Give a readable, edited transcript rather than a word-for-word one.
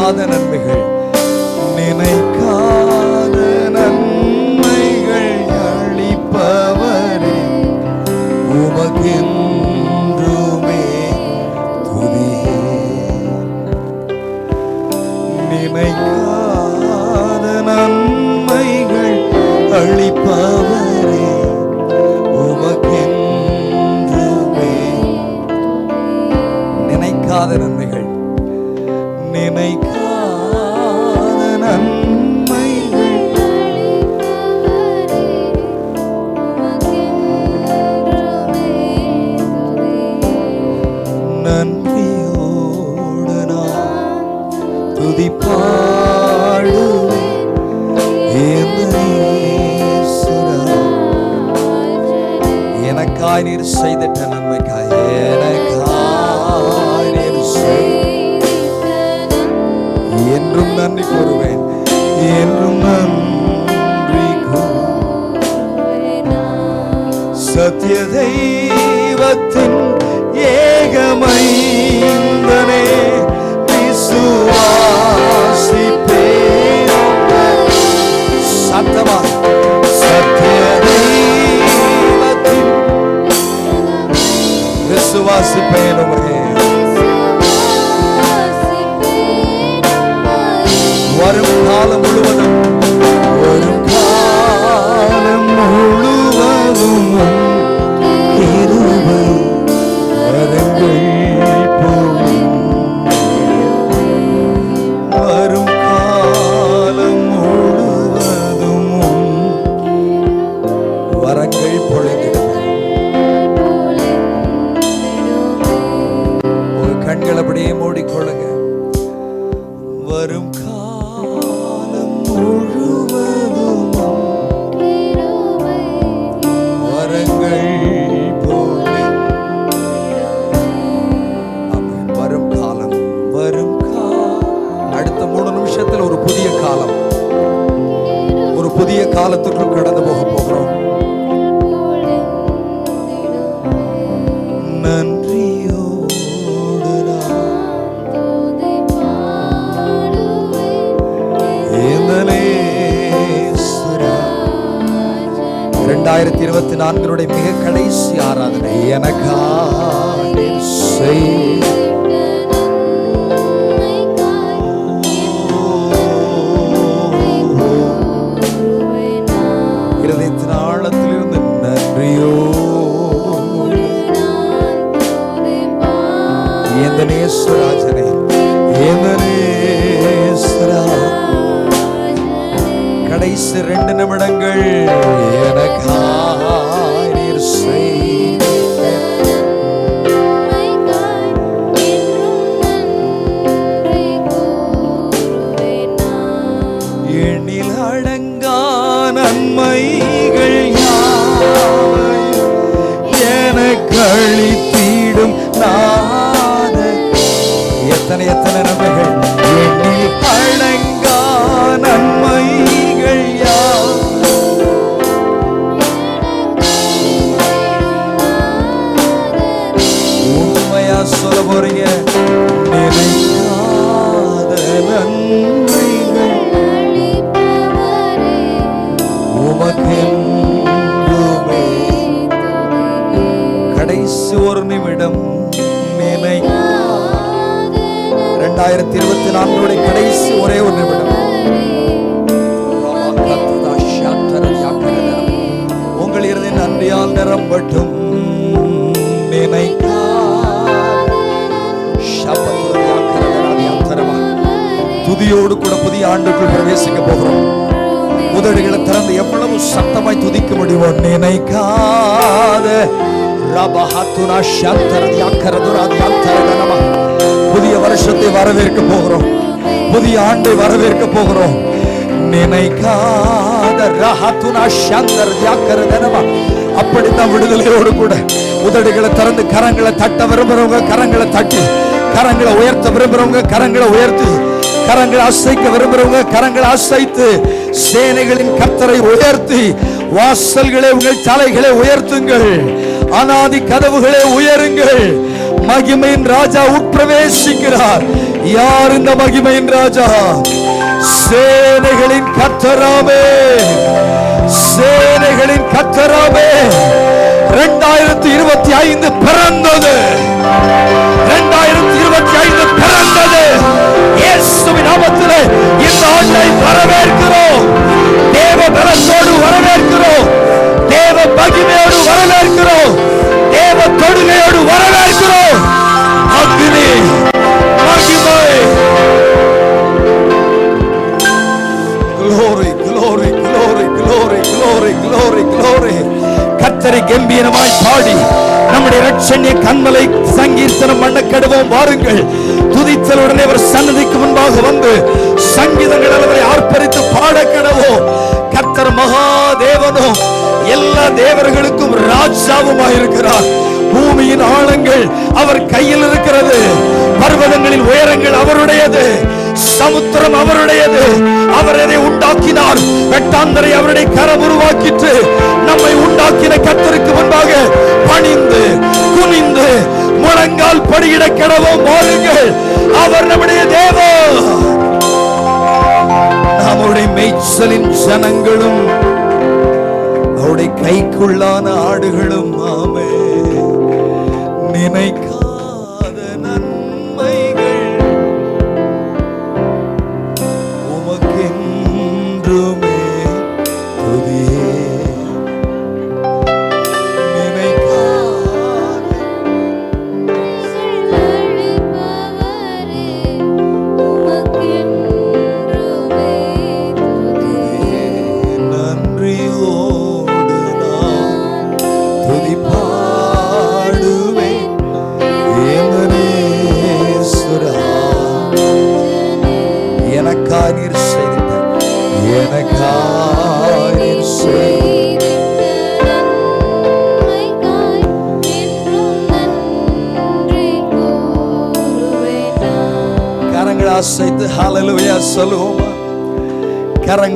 நினைக்காத நன்மைகள், நினைக்காத நன்மைகள் அளிப்பவரே, உமக்கென்றுமே துதியே. நினைக்காத நன்மைகள் அளிப்பவரே, உமக்கென்றுமே. நினைக்காத நன்மைகள், நினைக்காத நன்மைகள், நன்றியோடு நான் துதி பாடுவேன். எனக்காய் நீர் செய்திட்ட நன்மைக்காய், எனக்காய் நீர் என்றும் நன்றி கூறுவேன், என்றும் நன்றி கூறுவேன். சத்திய தெய்வத்தின் ஏகமைந்தனே விசுவாசிப்பேன். சத்தமா, சத்திய தெய்வத்தின் விசுவாசிப்பேன் உமக்கே. வரும் காலம் முழுவதும், வரும் காலம் முழுவதும் கிருபை வரங்கள் போகும். வரும் காலம் முழுவதும் வரங்கள் பொழிந்திடும். உங்க கண்கள் அப்படியே மூடிக்கொள்ளுங்க. வரும் காலம் முழுவதும் வரங்கள் போலே. வரும் காலம், வரும் காலம். அடுத்த 3 நிமிஷத்தில் ஒரு புதிய காலம், ஒரு புதிய காலத்துக்குள் கடந்து போக போகிறோம். நன்றியோடு நான் 2024 மிக கடைசி ஆராதனை எனக்காக இருதயத்தின் ஆழத்திலிருந்து நன்றியோ இந்த நேசராஜனே, இந்த நேசரா. கடைசி 2 நிமிடங்கள் எனக்காக நீர் செய்த எண்ணில் அடங்கா நன்மைகள் யாவையும் எனக்கு அளித்திடும் நாத. எத்தனை எத்தனை நன்மைகள், எண்ணில் அடங்கா நன்மைகள் உண்மையா சொல்ல போறீங்க. நினைக்காத நன்மைகள் உமக்கென்றுமே. கடைசி 1 நிமிடம், 2024 கடைசி ஒரே 1 நிமிடம். உங்கள் இருதை நன்றியால் நிரம்பட்டும். துதியோடு கூட புதிய ஆண்டுக்குள் பிரவேசிக்க போகிறோம். உதடுகளை திறந்து எவ்வளவு சத்தமாய் துதிக்க முடியுமோ. நினைக்காத புதிய வருஷத்தை வரவேற்க போகிறோம், புதிய ஆண்டை வரவேற்க போகிறோம். நினைக்காத அப்படித்தான் விடுதலையோடு கூட உதடுகளை திறந்து கரங்களை தட்ட விரும்புறவங்க கரங்களை தட்டி, கரங்களை உயர்த்த விரும்புறவங்க கரங்களை உயர்த்தி, கரங்களை அசைக்க விரும்புறவங்க கரங்களை அசைத்து, சேனைகளின் கர்த்தரை உயர்த்தி, வாசல்களே உங்கள் தலைகளை உயர்த்துங்கள், அநாதி கதவுகளே உயருங்கள். மகிமையின் ராஜா உட்பிரவேசிக்கிறார். யார் இந்த மகிமையின் ராஜா? சேனைகளின் கர்த்தராமே, சேனைகளின் கர்த்தராமே. 2025 பிறந்தது, 2025 பிறந்தது. இயேசுவின் நாமத்திலே இந்த ஆண்டை வரவேற்கிறோம். தேவ பலத்தோடு வரவேற்கிறோம். தேவ மகிமையோடு வரவேற்கிறோம். தேவ தொடுகையோடு வரவேற்கிறோம். அக்னி, மகிமை, glory, glory, glory, glory, glory, glory, glory. கர்த்தரை கம்பீரமாய் பாடி நம்முடைய இரட்சணிய கண்மலை சங்கீர்த்தனம் பண்ண கடுவோம். வாருங்கள், துதித்தல் உடனே அவர் சன்னதிக்கு முன்பாக வந்து சங்கீதங்கள் அவரை ஆர்ப்பரித்து பாட கடவோம். கர்த்தர் மகாதேவனும் எல்லா தேவர்களுக்கும் ராஜாவுமாய் இருக்கிறார். பூமியின் ஆழங்கள் அவர் கையில் இருக்கிறது. பர்வதங்களின் உயரங்கள் அவருடையது. சமுத்திரம் அவருடையது. அவர் அதை உண்டாக்கினார். வெட்டாந்தரை அவருடைய கரம் உருவாக்கிட்டு நம்மை உண்டாக்கின கர்த்தருக்கு முன்பாக பணிந்து குனிந்து முழங்கால் படியிட கடவோம். வாருங்கள், அவர் நம்முடைய தேவன். நம்முடைய மேய்ச்சலின் ஜனங்களும் அவருடைய கைக்குள்ளான ஆடுகளும். ஆமே, நினைக்காத நன்மைகள் உமக்கென்றுமே துதியே. கரங்களை அசைத்து ஹல்லேலூயா சொல்லுவோமா? கரங்கள்